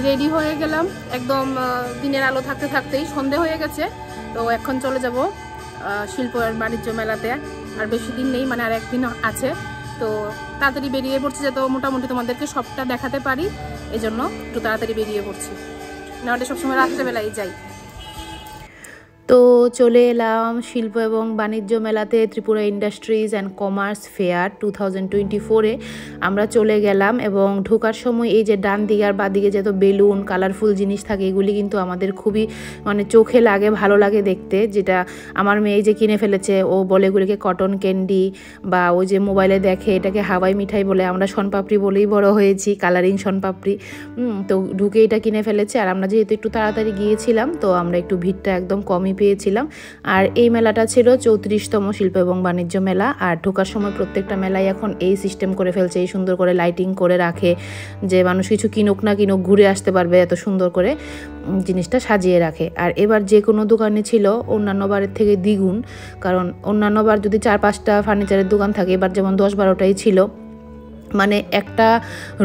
Ready হয়ে গেলাম একদম দিনের আলো থাকতে থাকতেই সন্ধে হয়ে গেছে। তো এখন চলে যাব শিল্প আর বাণিজ্য মেলাতে। আর বেশি দিন নেই, মানে আর একদিন আছে। তো তাড়াতাড়ি বেরিয়ে পড়ছি যাতে মোটামুটি তোমাদেরকে সবটা দেখাতে পারি, এই জন্য একটু তাড়াতাড়ি বেরিয়ে পড়ছি, নাহলে সবসময় রাত্রেবেলায় যাই। তো চলে এলাম শিল্প এবং বাণিজ্য মেলাতে, Tripura industries and commerce fair 2024-এ আমরা চলে গেলাম। এবং ঢোকার সময় এই যে ডান দিকে আর বাঁ দিকে যত বেলুন কালারফুল জিনিস থাকে, এগুলি কিন্তু আমাদের খুবই মানে চোখে লাগে, ভালো লাগে দেখতে। যেটা আমার মেয়ে যে কিনে ফেলেছে, ও বলে এগুলিকে কটন ক্যান্ডি, বা ওই যে মোবাইলে দেখে এটাকে হাওয়াই মিঠাই বলে, আমরা শনপাপড়ি বলেই বড় হয়েছি, কালারিং শনপাপড়ি। তো ঢুকে এটা কিনে ফেলেছে। আর আমরা যেহেতু একটু তাড়াতাড়ি গিয়েছিলাম, তো আমরা একটু ভিড়টা একদম কমই পেয়েছিলাম। আর এই মেলাটা ছিল 34তম শিল্প এবং বাণিজ্য মেলা। আর ঢোকার সময় প্রত্যেকটা মেলায় এখন এই সিস্টেম করে ফেলছে, এই সুন্দর করে লাইটিং করে রাখে, যে মানুষ কিছু কিনুক না কিনুক ঘুরে আসতে পারবে, এত সুন্দর করে জিনিসটা সাজিয়ে রাখে। আর এবার যে কোনো দোকানে ছিল অন্যান্য বারের থেকে দ্বিগুণ, কারণ অন্যান্য বার যদি 4-5টা ফার্নিচারের দোকান থাকে, এবার যেমন 10-12টাই ছিল। মানে একটা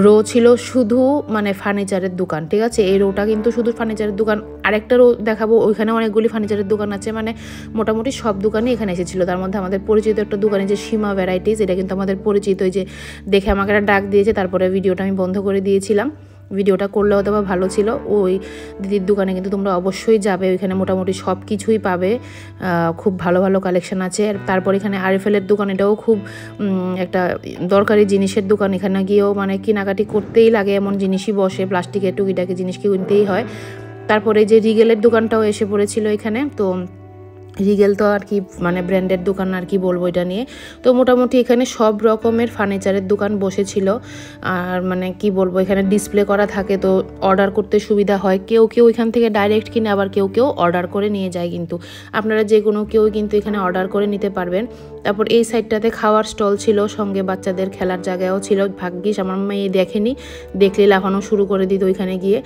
রো ছিল শুধু মানে ফার্নিচারের দোকান, ঠিক আছে, এই রোটা কিন্তু শুধু ফার্নিচারের দোকান। আরেকটা রো দেখাবো, ওইখানে অনেকগুলি ফার্নিচারের দোকান আছে, মানে মোটামুটি সব দোকানই এখানে এসেছিলো। তার মধ্যে আমাদের পরিচিত একটা দোকানে যে সীমা ভ্যারাইটিস, এটা কিন্তু আমাদের পরিচিত, ওই যে দেখে আমাকে একটা ডাক দিয়েছে, তারপরে ভিডিওটা আমি বন্ধ করে দিয়েছিলাম। ভিডিওটা করলে হয়তো বা ভালো ছিল। ওই দিদির দোকানে কিন্তু তোমরা অবশ্যই যাবে, ওইখানে মোটামুটি সব কিছুই পাবে, খুব ভালো ভালো কালেকশন আছে। তারপর এখানে আরএফএলের দোকান, এটাও খুব একটা দরকারি জিনিসের দোকান। এখানে গিয়েও মানে কেনাকাটি করতেই লাগে, এমন জিনিসই বসে, প্লাস্টিকের টুকিটাকি জিনিস কিনতেই হয়। তারপরে যে রিগেলের দোকানটাও এসে পড়েছিল এখানে। তো রিগেল তো আর কি মানে ব্র্যান্ডের দোকান, আর কি বলবো এটা নিয়ে। তো মোটামুটি এখানে সব রকমের ফার্নিচারের দোকান বসেছিল। আর মানে কি বলবো, এখানে ডিসপ্লে করা থাকে, তো অর্ডার করতে সুবিধা হয়। কেউ কেউ এখান থেকে ডাইরেক্ট কিনে, আবার কেউ কেউ অর্ডার করে নিয়ে যায়। কিন্তু আপনারা যে কোনো কেউ কিন্তু এখানে অর্ডার করে নিতে পারবেন। তারপর এই সাইডটাতে খাওয়ার স্টল ছিল, সঙ্গে বাচ্চাদের খেলার জায়গাও ছিল। ভাগ্যিস আমার মেয়ে দেখেনি, দেখলে লাফানো শুরু করে দিত ওইখানে গিয়ে।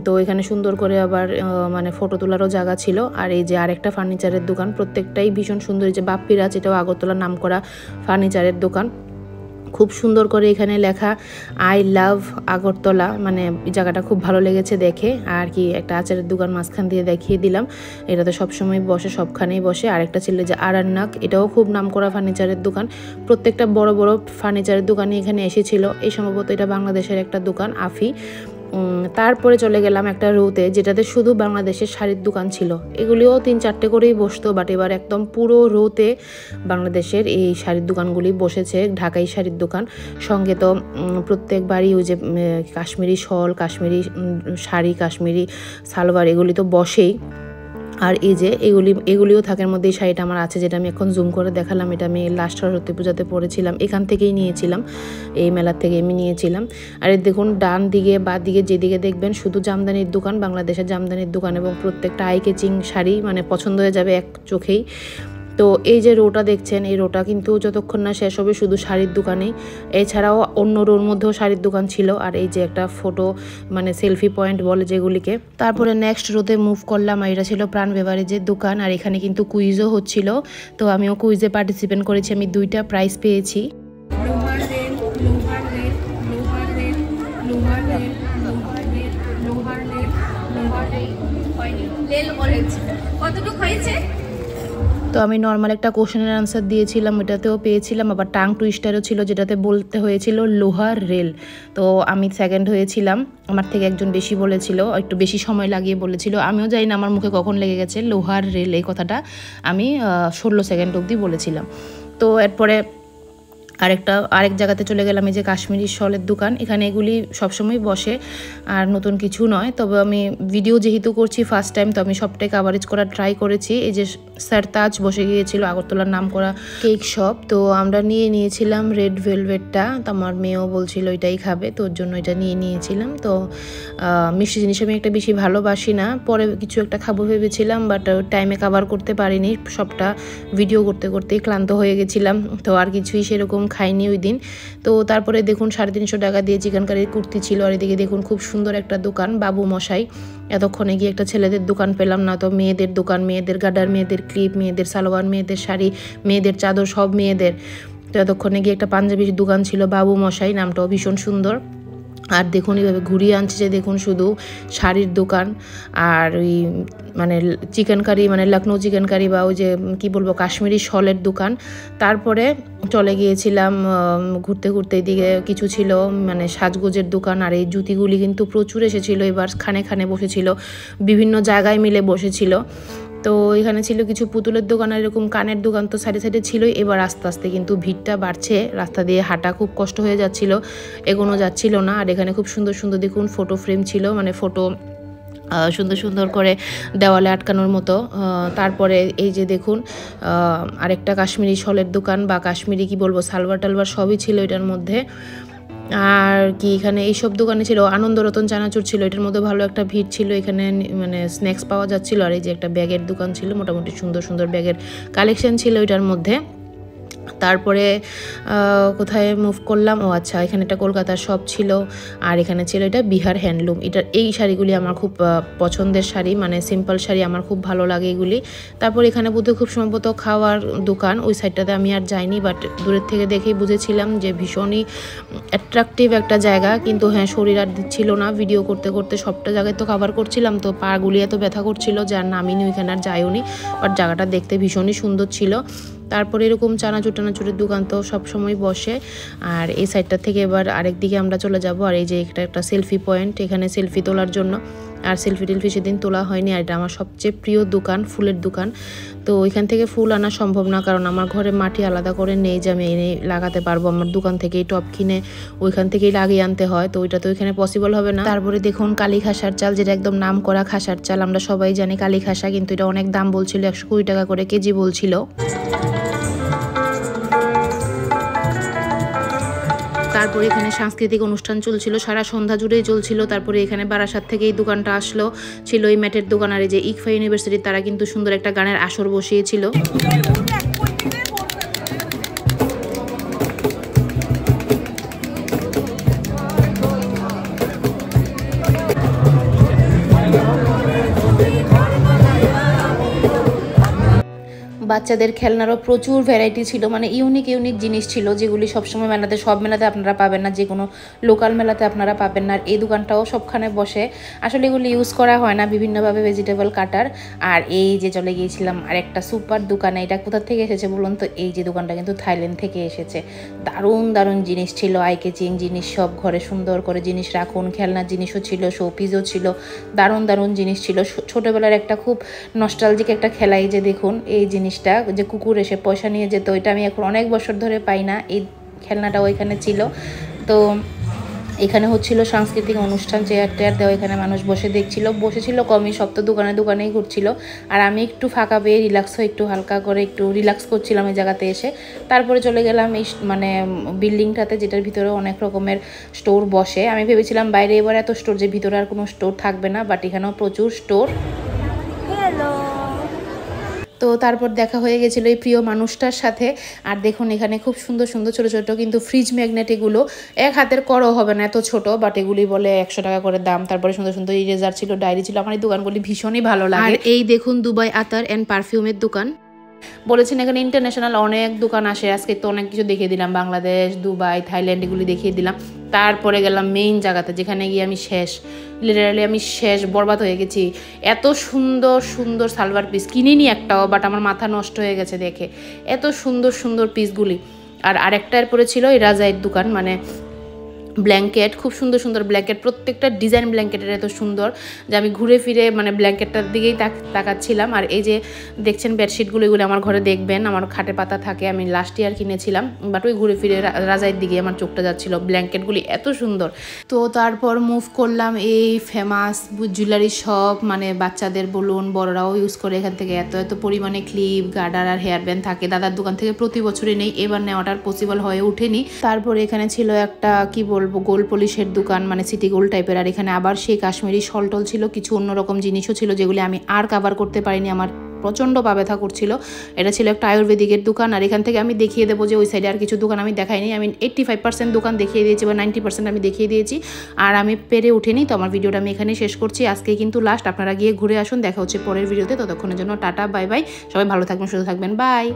তো এখানে সুন্দর করে আবার মানে ফটো তোলারও জায়গা ছিল। আর এই যে আরেকটা ফার্নিচারের দোকান, প্রত্যেকটাই ভীষণ সুন্দর। এই যে বাপ্পিরাজ, এটাও আগরতলার নাম করা ফার্নিচারের দোকান। খুব সুন্দর করে এখানে লেখা আই লাভ আগরতলা, মানে জায়গাটা খুব ভালো লেগেছে দেখে। আর কি একটা আচারের দোকান মাঝখান দিয়ে দেখিয়ে দিলাম, এটা তো সবসময় বসে, সবখানেই বসে। আরেকটা ছিল যে আরান্নাক, এটাও খুব নাম করা ফার্নিচারের দোকান। প্রত্যেকটা বড় বড় ফার্নিচারের দোকানই এখানে এসেছিল। এই সম্ভবত এটা বাংলাদেশের একটা দোকান, আফি। তারপরে চলে গেলাম একটা রোতে, যেটাতে শুধু বাংলাদেশের শাড়ির দোকান ছিল। এগুলিও 3-4টে করেই বসতো, বাট এবার একদম পুরো রোতে বাংলাদেশের এই শাড়ির দোকানগুলি বসেছে, ঢাকাই শাড়ির দোকান। সঙ্গে তো প্রত্যেকবারই ওই যে কাশ্মীরি শল, কাশ্মীরি শাড়ি, কাশ্মীরি সালোয়ার, এগুলি তো বসেই। আর এই যে এগুলিও থাকের মধ্যে এই শাড়িটা আমার আছে, যেটা আমি এখন জুম করে দেখালাম। এটা আমি লাস্ট সরস্বতী পূজাতে পরেছিলাম, এখান থেকেই নিয়েছিলাম, এই মেলার থেকে আমি নিয়েছিলাম। আর দেখুন ডান দিকে বা দিকে যেদিকে দেখবেন শুধু জামদানির দোকান, বাংলাদেশের জামদানির দোকান, এবং প্রত্যেকটা আই ক্যাচিং শাড়ি, মানে পছন্দ হয়ে যাবে এক চোখেই। তো এই যে রোটা দেখছেন, এই রোটা কিন্তু যতক্ষণ না শেষ হবে শুধু শাড়ির দোকানেই। এছাড়াও অন্য রোর মধ্যেও শাড়ির দোকান ছিল। আর এই যে একটা ফটো মানে সেলফি পয়েন্ট বলে যেগুলিকে। তারপরে নেক্সট রোতে মুভ করলাম, আর এটা ছিল প্রাণ বেভারেজের দোকান। আর এখানে কিন্তু কুইজও হচ্ছিল, তো আমিও কুইজে পার্টিসিপেট করেছি, আমি 2টা প্রাইজ পেয়েছি। কতটুকু হয়েছে? তো আমি নর্মাল একটা কোশ্চেনের আনসার দিয়েছিলাম, ওটাতেও পেয়েছিলাম। আবার টাং টুইস্টারও ছিল, যেটাতে বলতে হয়েছিল লোহার রেল। তো আমি সেকেন্ড হয়েছিলাম, আমার থেকে একজন বেশি বলেছিল, একটু বেশি সময় লাগিয়ে বলেছিল। আমিও জানি না আমার মুখে কখন লেগে গেছে লোহার রেল, এই কথাটা আমি 16 সেকেন্ড অবধি বলেছিলাম। তো এরপরে আরেক জায়গাতে চলে গেলাম, এই যে কাশ্মীরি শলের দোকান। এখানে এগুলি সবসময় বসে, আর নতুন কিছু নয়। তবে আমি ভিডিও যেহেতু করছি ফার্স্ট টাইম, তো আমি সবটাই কাভারেজ করার ট্রাই করেছি। এই যে সারতাজ বসে গিয়েছিল, আগরতলার নাম করা কেক শপ। তো আমরা নিয়েছিলাম রেড ভেলভেটটা, তো আমার মেয়েও বলছিল এটাই খাবে, তো ওর জন্য এটা নিয়েছিলাম। তো মিষ্টি জিনিস আমি একটা বেশি ভালোবাসি না, পরে কিছু একটা খাবো ভেবেছিলাম, বাট টাইমে কাভার করতে পারিনি, সবটা ভিডিও করতে করতেই ক্লান্ত হয়ে গেছিলাম। তো আর কিছুই সেরকম খাইনি ওই দিন। তো তারপরে দেখুন 350 টাকা দিয়ে চিকেন কারির কুর্তি ছিল। আর এদিকে দেখুন খুব সুন্দর একটা দোকান, বাবু মশাই। এতক্ষণে গিয়ে একটা ছেলেদের দোকান পেলাম না, তো মেয়েদের দোকান, মেয়েদের গার্ডার, মেয়েদের ক্লিপ, মেয়েদের সালোয়ার, মেয়েদের শাড়ি, মেয়েদের চাদর, সব মেয়েদের। তো এতক্ষণে গিয়ে একটা পাঞ্জাবির দোকান ছিল, বাবু মশাই, নামটাও ভীষণ সুন্দর। আর দেখুন এইভাবে ঘুরিয়ে আনছে যে দেখুন শুধু শাড়ির দোকান আর ওই মানে চিকেন কারি মানে লখনৌ চিকেন কারি বা ওই যে কী বলবো কাশ্মীরি শলের দোকান। তারপরে চলে গিয়েছিলাম ঘুরতে ঘুরতে, এদিকে কিছু ছিল মানে সাজগোজের দোকান। আর এই জুতিগুলি কিন্তু প্রচুর এসেছিলো, এবার খানে খানে বসেছিল, বিভিন্ন জায়গায় মিলে বসেছিল। তো এখানে ছিল কিছু পুতুলের দোকান আর এরকম কানের দোকান তো সাইডে সাইডে ছিলই। এবার আস্তে আস্তে কিন্তু ভিড়টা বাড়ছে, রাস্তা দিয়ে হাঁটা খুব কষ্ট হয়ে যাচ্ছিল, এগোনো যাচ্ছিল না। আর এখানে খুব সুন্দর সুন্দর দেখুন ফটো ফ্রেম ছিল, মানে ফটো সুন্দর সুন্দর করে দেওয়ালে আটকানোর মতো। তারপরে এই যে দেখুন আরেকটা কাশ্মীরি শলের দোকান বা কাশ্মীরি কি বলবো সালভার টালভার সবই ছিল এটার মধ্যে। আর কি এখানে এইসব দোকানে ছিল আনন্দরতন চানাচুর ছিল, এটার মধ্যে ভালো একটা ভিড় ছিল, এখানে মানে স্ন্যাক্স পাওয়া যাচ্ছিল। আর এই যে একটা ব্যাগের দোকান ছিল, মোটামুটি সুন্দর সুন্দর ব্যাগের কালেকশন ছিল এটার মধ্যে। তারপরে কোথায় মুভ করলাম, ও আচ্ছা এখানে একটা কলকাতার শপ ছিল, আর এখানে ছিল এটা বিহার হ্যান্ডলুম। এই শাড়িগুলি আমার খুব পছন্দের শাড়ি, মানে সিম্পল শাড়ি আমার খুব ভালো লাগে এগুলি। তারপর এখানে বোধহয় খুব সম্ভবত খাওয়ার দোকান, ওই সাইডটাতে আমি আর যাইনি, বাট দূরের থেকে দেখেই বুঝেছিলাম যে ভীষণই অ্যাট্রাকটিভ একটা জায়গা। কিন্তু হ্যাঁ শরীর আর দিচ্ছিল না, ভিডিও করতে করতে সবটা জায়গায় তো কভার করছিলাম, তো পাগুলি এত ব্যথা করছিল যার নামিনি ওইখানে আর যাইওনি, বাট জায়গাটা দেখতে ভীষণই সুন্দর ছিল। তারপরে এরকম চানাচুর টানাচুরের দোকান তো সবসময় বসে। আর এই সাইডটা থেকে এবার আরেক দিকে আমরা চলে যাব। আর এই যে এটা একটা সেলফি পয়েন্ট, এখানে সেলফি তোলার জন্য। আর সেলফি টেলফি সেদিন তোলা হয়নি। আর এটা আমার সবচেয়ে প্রিয় দোকান, ফুলের দোকান। তো ওইখান থেকে ফুল আনা সম্ভব না, কারণ আমার ঘরে মাটি আলাদা করে নেই যে আমি এনে লাগাতে পারবো। আমার দোকান থেকেই টব কিনে ওইখান থেকেই লাগিয়ে আনতে হয়, তো ওইটা তো ওইখানে পসিবল হবে না। তারপরে দেখুন কালী খাসার চাল, যেটা একদম নাম করা খাসার চাল, আমরা সবাই জানি কালী খাসা, কিন্তু এটা অনেক দাম বলছিল, 120 টাকা করে কেজি বলছিল। তারপরে এখানে সাংস্কৃতিক অনুষ্ঠান চলছিল, সারা সন্ধ্যা জুড়েই চলছিল। তারপরে এখানে বারাসাত থেকে এই দোকানটা আসলো, ছিল এই ম্যাটের দোকান। আর এই যে ইকফা ইউনিভার্সিটি তারা কিন্তু সুন্দর একটা গানের আসর বসিয়েছিল। বাচ্চাদের খেলনারও প্রচুর ভ্যারাইটি ছিল, মানে ইউনিক ইউনিক জিনিস ছিল, যেগুলি সবসময় মেলাতে সব মেলাতে আপনারা পাবেন না, যে কোনো লোকাল মেলাতে আপনারা পাবেন না। আর এই দোকানটাও সবখানে বসে, আসলে এগুলি ইউজ করা হয় না, বিভিন্নভাবে ভেজিটেবল কাটার। আর এই যে চলে গিয়েছিলাম আর একটা সুপার দোকানে, এটা কোথা থেকে এসেছে বলুন তো, এই যে দোকানটা কিন্তু থাইল্যান্ড থেকে এসেছে। দারুণ দারুণ জিনিস ছিল, আই ক্যাচিং জিনিস, সব ঘরে সুন্দর করে জিনিস রাখুন, খেলনার জিনিসও ছিল, শোপিসও ছিল, দারুণ দারুণ জিনিস ছিল। ছোটোবেলার একটা খুব নস্টালজিক একটা খেলা, এই যে দেখুন এই জিনিসটা যে কুকুর এসে পয়সা নিয়ে যেত, এটা আমি এখন অনেক বছর ধরে পাই না, এই খেলনাটা ওইখানে ছিল। তো এখানে হচ্ছিল সাংস্কৃতিক অনুষ্ঠান, চেয়ার টেয়ার দেওয়া, এখানে মানুষ বসে দেখছিল, বসেছিল কমই, সব তো দোকানে দোকানেই ঘুরছিল। আর আমি একটু ফাঁকা পেয়ে রিল্যাক্স হয়ে একটু হালকা করে একটু রিল্যাক্স করছিলাম এই জায়গাতে এসে। তারপরে চলে গেলাম এই মানে বিল্ডিংটাতে, যেটার ভিতরে অনেক রকমের স্টোর বসে। আমি ভেবেছিলাম বাইরে এবার এত স্টোর, যে ভিতরে আর কোনো স্টোর থাকবে না, বাট এখানেও প্রচুর স্টোর। হ্যালো। তো তারপর দেখা হয়ে গেছিলো এই প্রিয় মানুষটার সাথে। আর দেখুন এখানে খুব সুন্দর সুন্দর ছোটো ছোটো কিন্তু ফ্রিজ ম্যাগনেট, এগুলো এক হাতের করও হবে না এত ছোট, বাট এগুলি বলে 100 টাকা করে দাম। তারপরে সুন্দর সুন্দর ইরেজার ছিল, ডায়েরি ছিল, আমার এই দোকানগুলি ভীষণই ভালো লাগে। আর এই দেখুন দুবাই আতার অ্যান্ড পারফিউমের দোকান, বলেছেন এখানে ইন্টারন্যাশনাল অনেক দোকান আসে। আজকে তো অনেক কিছু দেখিয়ে দিলাম, বাংলাদেশ, দুবাই, থাইল্যান্ড এগুলি দেখিয়ে দিলাম। তারপরে গেলাম মেইন জায়গাতে, যেখানে গিয়ে আমি লিটারালি আমি বরবাদ হয়ে গেছি। এত সুন্দর সুন্দর সালোয়ার পিস কিনিনি একটাও, বাট আমার মাথা নষ্ট হয়ে গেছে দেখে, এত সুন্দর সুন্দর পিসগুলি। আর আরেকটা এরপরে ছিল এই রাজাইয়ের দোকান, মানে ব্ল্যাঙ্কেট, খুব সুন্দর সুন্দর ব্ল্যাঙ্কেট, প্রত্যেকটা ডিজাইন ব্ল্যাঙ্কেটের এত সুন্দর যে আমি ঘুরে ফিরে মানে ব্ল্যাঙ্কেটটার দিকেই তাকাচ্ছিলাম। আর এই যে দেখছেন বেডশিটগুলো, এগুলো আমার ঘরে দেখবেন আমার খাটে পাতা থাকে, আমি লাস্ট ইয়ার কিনেছিলাম, বাট ওই ঘুরে ফিরে রাজাইয়ের দিকে আমার চোখটা যাচ্ছিলো, ব্ল্যাঙ্কেটগুলি এত সুন্দর। তো তারপর মুভ করলাম এই ফেমাস জুয়েলারি শপ, মানে বাচ্চাদের বলুন বড়রাও ইউজ করে, এখান থেকে এত এত পরিমাণে ক্লিপ, গার্ডার আর হেয়ার ব্যান্ড থাকে। দাদার দোকান থেকে প্রতি বছরই নেই, এবার নেওয়াটার পসিবল হয়ে ওঠেনি। তারপর এখানে ছিল একটা কি বলবো গোল পলিশের দোকান, মানে সিটি গোল্ড টাইপের। আর এখানে আবার সেই কাশ্মীরি শলটল ছিল, কিছু অন্যরকম জিনিসও ছিল যেগুলি আমি আর কাভার করতে পারিনি, আমার প্রচণ্ড পা ব্যথা করছিল। এটা ছিল একটা আয়ুর্বেদিকের দোকান। আর এখান থেকে আমি দেখিয়ে দেবো যে ওই সাইডে আর কিছু দোকান আমি দেখাইনি, আমি 85% দোকান দেখিয়ে দিয়েছি বা 90% আমি দেখিয়ে দিয়েছি, আর আমি পেরে উঠিনি। তো আমার ভিডিওটা আমি এখানেই শেষ করছি, আজকে কিন্তু লাস্ট। আপনারা গিয়ে ঘুরে আসুন, দেখা হচ্ছে পরের ভিডিওতে, ততক্ষণের জন্য টাটা বাই বাই, সবাই ভালো থাকবেন, সুস্থ থাকবেন, বাই।